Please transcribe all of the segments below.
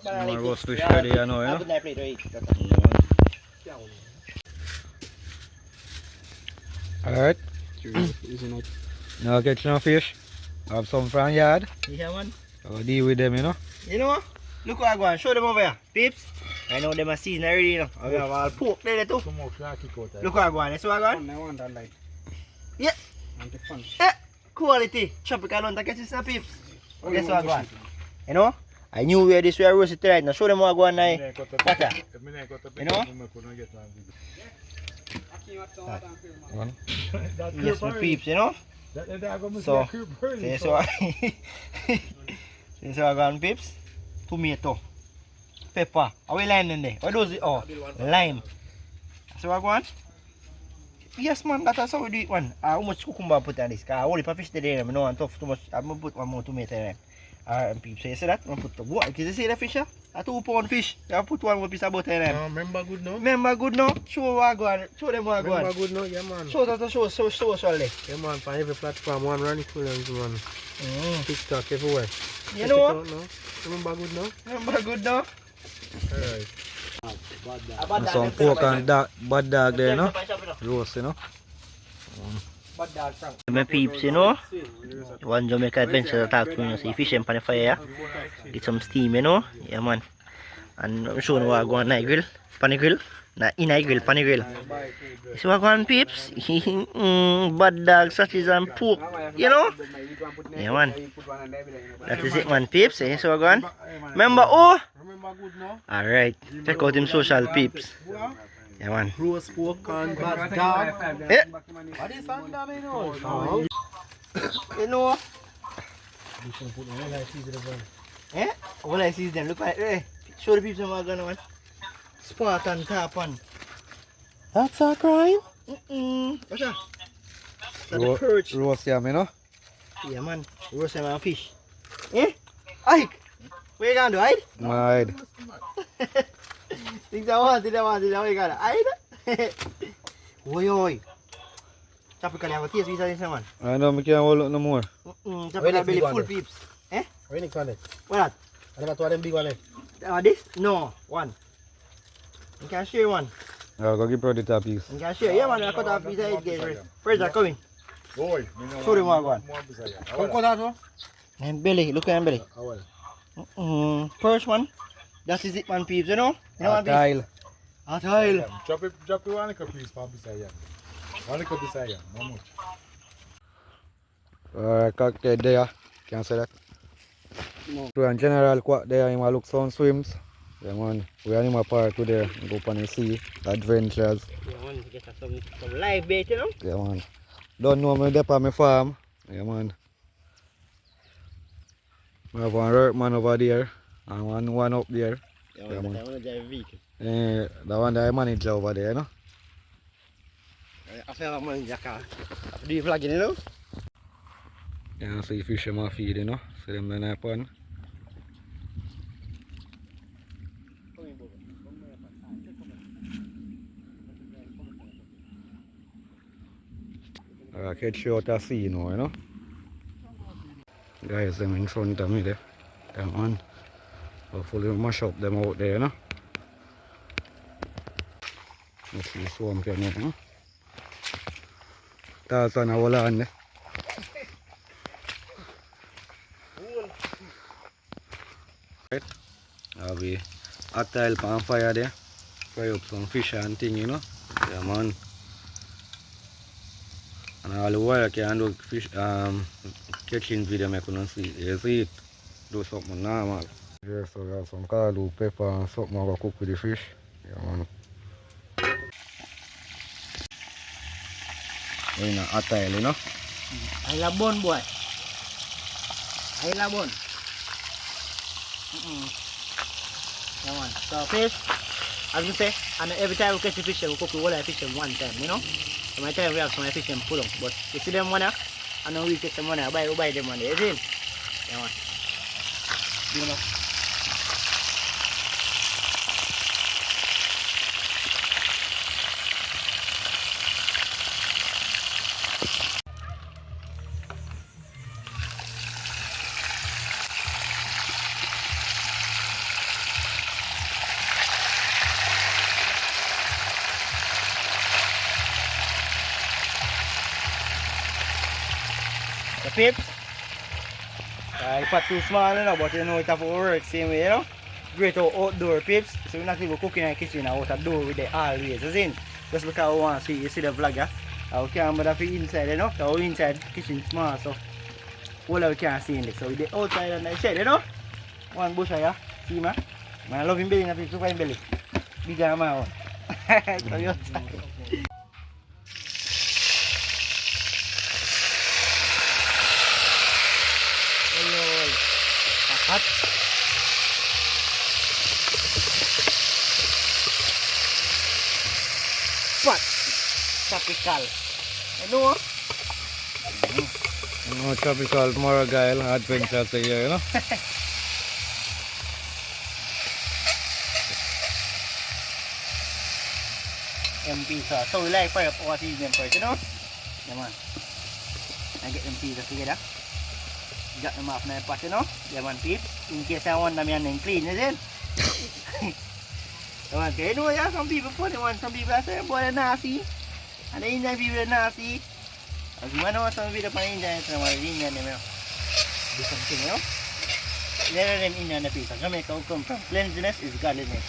More roast fish ready, you know, yeah? Alright. Now get no fish. Have some from yard. Yeah, man. I'll deal with them, you know. You know what? Look what I go and show them over here. Peeps. I know them are season already, you know. We have all pork there too. Look what I go on. You see what I go on? I want that light. Yeah. And the fun. Yeah. Quality. Tropical hunter catches some peeps. Guess what I go on? You know? I knew where this were roasted right now. Show them what I go on now. Butter. You know? Yes, my peeps, you know? So, see so see so I got peeps. Tomato, pepper. How we lime in there? What does it? Oh, lime. So I go on. Yes, man. That's how we do it, man. How much cucumber put on this? Cause only for fish today. I don't want tough too much. I'm gonna put one more tomato in there. Alright, peeps. So you see that? I'm gonna put the what? Can you see the fish here? A 2-pound fish. I put one more piece of butter in there. Remember good now? Remember good now? Show what I go on. Show them what I go on. Remember good now? Yeah, man. Show that to show socially. Yeah, man. For every platform, one running films, man. TikTok, everywhere. You know what? Remember good now? Remember good now? Alright. And some pork and bad dog there, you know. Roast, you know. Bad dog, Frank. My peeps, you know. One Jamaica adventure to talk to me, you know. See fish on the fire. Get some steam, you know. Yeah, man. And I'm showing what I go on the grill. Pan grill. Nah, in a grill, pan grill. See what I go on, peeps? Bad dog, sausages and pork. You know? Yeah, man. That is it, man, peeps. See what I go on? Remember, oh? Alright. Check out him social, peeps. Yeah, man. Roast pork and bad dog. Yeah. What is that, you know? You know? Eh? All I see is them. Look at it. Show the people what I'm going on. Spot and tap on. That's a crime? What's that? That's the perch. Roast yam, you know. Yeah, man. Roast yam and fish. Eh? Ike! What you gonna do, Ike? Mide. Think that one, what you gonna do? Ike? Oi, oi. Tropical have a taste with this one. I know, I can't hold up no more. Tropical belly full peeps. Eh? Where is it? What that? I never told them big one. This? No, one. You can share one. I'll go give her the top piece. You can share. Yeah, man, I cut off piece of it. Get ready. Where's that coming? Show them what one. Come cut that one. And belly, look at him belly. First one. That is it, man, peeps, you know? You know one piece? Tile. A tile. Drop it one piece for beside you. One beside you, not much. Alright, cocktail there. Can't say that. No. So in general, quack there, you look some swims. Yeah, man. We are in my park today. Go up on the sea. Adventures. Yeah, man, get some live bait, you know? Yeah, man. Don't know me up on my farm. Yeah, man. We have one workman over there and one up there. Yeah, man. I want to drive a vehicle. The one that I manage over there, you know. I feel like I'm in your car. Do you vlogging, you know? Yeah, see fish in my feed, you know. See them in that pond. I catch you out of sea now, you know. Guys, them in front of me there. Come on. Hopefully we mash up them out there, you know. Let's see swamp here now, you know. That's on our land there. Right. I'll be hot tile pan fire there. Fry up some fish and thing, you know. Yeah, man. And all the while I can do fish catching video I couldn't see. You see it? Do something normal. Yeah, so we have some caldo, pepper and something I cook with the fish. Yeah, man. We're in a hot tile, you know. I love bone, boy. I love bone. Yeah, man. So fish, as we say, and every time we catch a fish, we cook the whole fish in one time, you know. So my time we have some fish and pull them. But you see them one, I know we catch them one, we buy them one, you see? Yeah, man. You know. peeps. I put too small, you know, but you know it have to work same way, you know. Great outdoor peeps. So we're not even cooking in the kitchen out the door with the always, you see? Just because we want to see, you see the vlog, yeah? We can't bother for inside, you know. So we inside kitchen small, so all we can't see in this. So we the outside and the shed, you know. One bush here, see man. Man, I love him belly, na peeps, look at him belly. Bigger than my one. So you're outside. Hot. What? Tropical. Ano? Tropical Moragile adventures here, you know. MP sauce. So we like fire up our season first, you know? Yeah man. I get them pieces together. Got them off na pot, you know? Yeah man, peeps. In case I want them yan and clean, is it? Yeah man, kaya you know, yeah, some people put it on, some people say, boy, they're nasty. And the Indian people are nasty. As you know, some people are Indian, some are Indian, you know? Do something, you know? There are them Indian people. Jamaica come from cleanliness is godliness.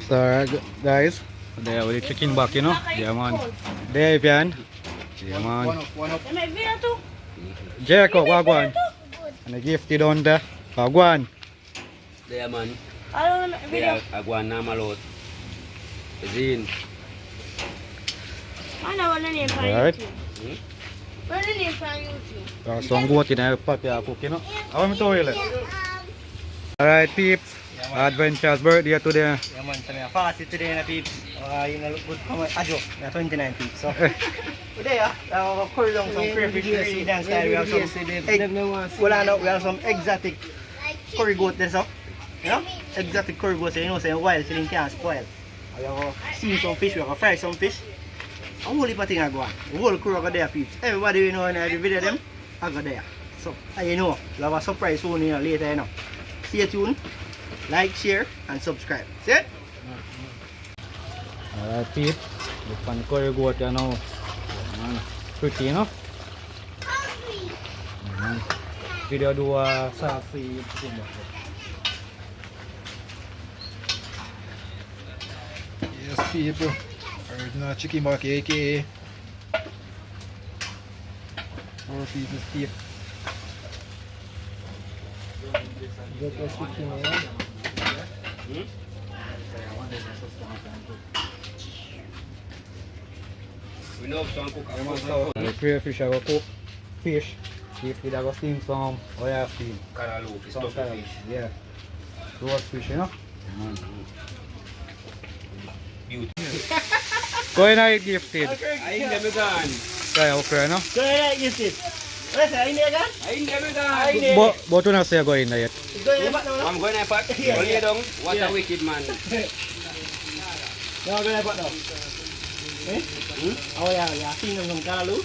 So guys, there with the chicken back, you know. Yeah man. There Pian. Yeah man. Jacob, wagwan. And the gift you down there. Wagwan. There man. I don't know. Video. Agwan na malot. Zin. I know what the name for Alright. YouTube. What the name for YouTube? Some goat in a pot ya cook, you know. I want to toilet. Alright peeps. Adventures birthday today. Yeah man, so I'm fasted today na peeps. You know, look good come ajo, na 29 peeps. So today of course some crayfish really dance style. We have some we have some exotic curry goat there, so you know, exotic curry goat, so you know, say wild feeling can't spoil. We have see some fish, we have fry some fish. A whole heap of things I go on. The whole crew go there peeps. Everybody you know in the video them, I go there. So you know, we have a surprise soon, you know, later, you know. Stay tuned. Like, share, and subscribe. See it? Alright, Pete. Look pan curry goat, you know. Pretty, you know. Video do a saucy. Yes, people. Original chicken back, aka 4 pieces steak. We know some cook The crayfish I go cook fish. If we go steam some oil steam. Caralo, Some stuffed kind of, fish. yeah. Roast fish, you know. Beauty. Go in and gifted. I ain't never gone. Try okra, no? So you use it. Where's the idea again? I ain't never gone. But you not say go in there yet. Go in the back now. I'm going to pot. Yeah, Only yeah. down. What Yeah. a wicked man. No, go in the back now. Eh? Oh yeah, yeah. Seen them from Kalalu.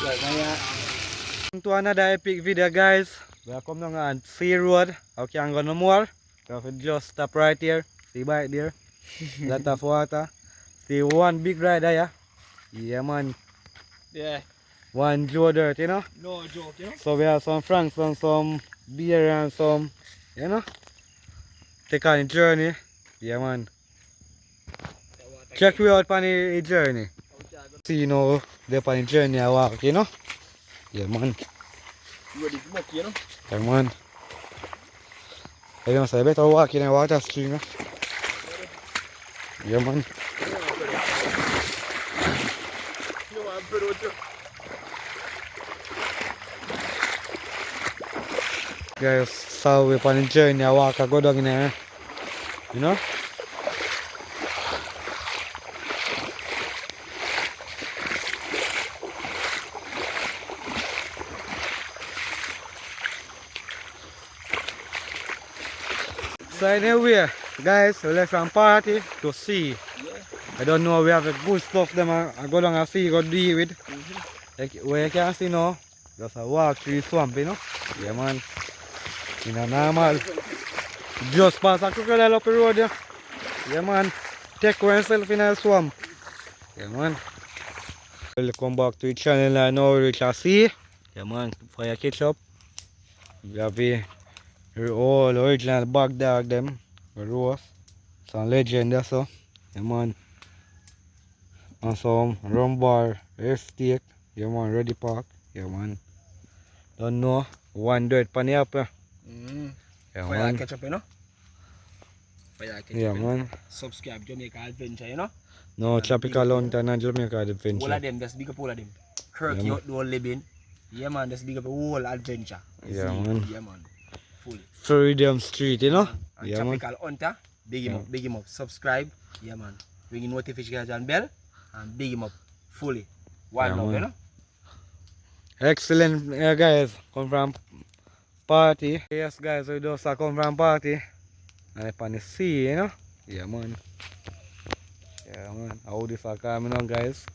Welcome to another epic video, guys. We are coming on Sea Road. I can't go no more. So we just stop right here. See by it there? Lot of water. Still one big rider, yeah? Yeah, man. Yeah, One Joe Dirt, you know? no joke, you know. So we have some Franks and some beer and some, you know? Take on a journey. Yeah, man. Check me out on the journey. See, you know, they're on the journey I walk, you know? Yeah, man. You know. Yeah, man. I don't say better walk in a water stream, yeah, man. Guys, so we're on the journey I walk, I go down in there, you know? So anyway, guys, we left from party to sea. I don't know, we have a good stuff them I go down and see, go deal with. Like, where you can see now, just a walk through the swamp, you know? Yeah, man. In a normal, just pass a crocodile up the road, yeah. Yeah, man. Take oneself in a swamp. Yeah, man. Welcome back to the channel and now we reach a sea. Yeah, man. For your catch up, we have the all original bag dog them. The roast. Some legend there, so. Yeah, man. And some rum bar, steak. Yeah, man. Ready park. Yeah, man. Don't know. One dirt pan up, yeah. Yeah, Fire man. catch up, you know. Fire catch Yeah, up, you know. man. Subscribe Jamaica Adventure, you know. No, Tropical Lantern and Jamaica All Adventure. of them, just big up all of them. Kirky Yeah, out the whole living. Yeah, man, just big up the whole adventure. You Yeah, see? man. Yeah, man. Fully. Freedom Street, you know? And Yeah, man. Tropical Hunter, big him Yeah. up, big him up. Subscribe, yeah, man. Ring the notification bell and big him up fully. One Yeah, love, man. you know. Excellent, guys. Come from party. Yes, guys, we just come from party. And upon the sea, you know? Yeah, man. Yeah, man. How this are coming on, guys?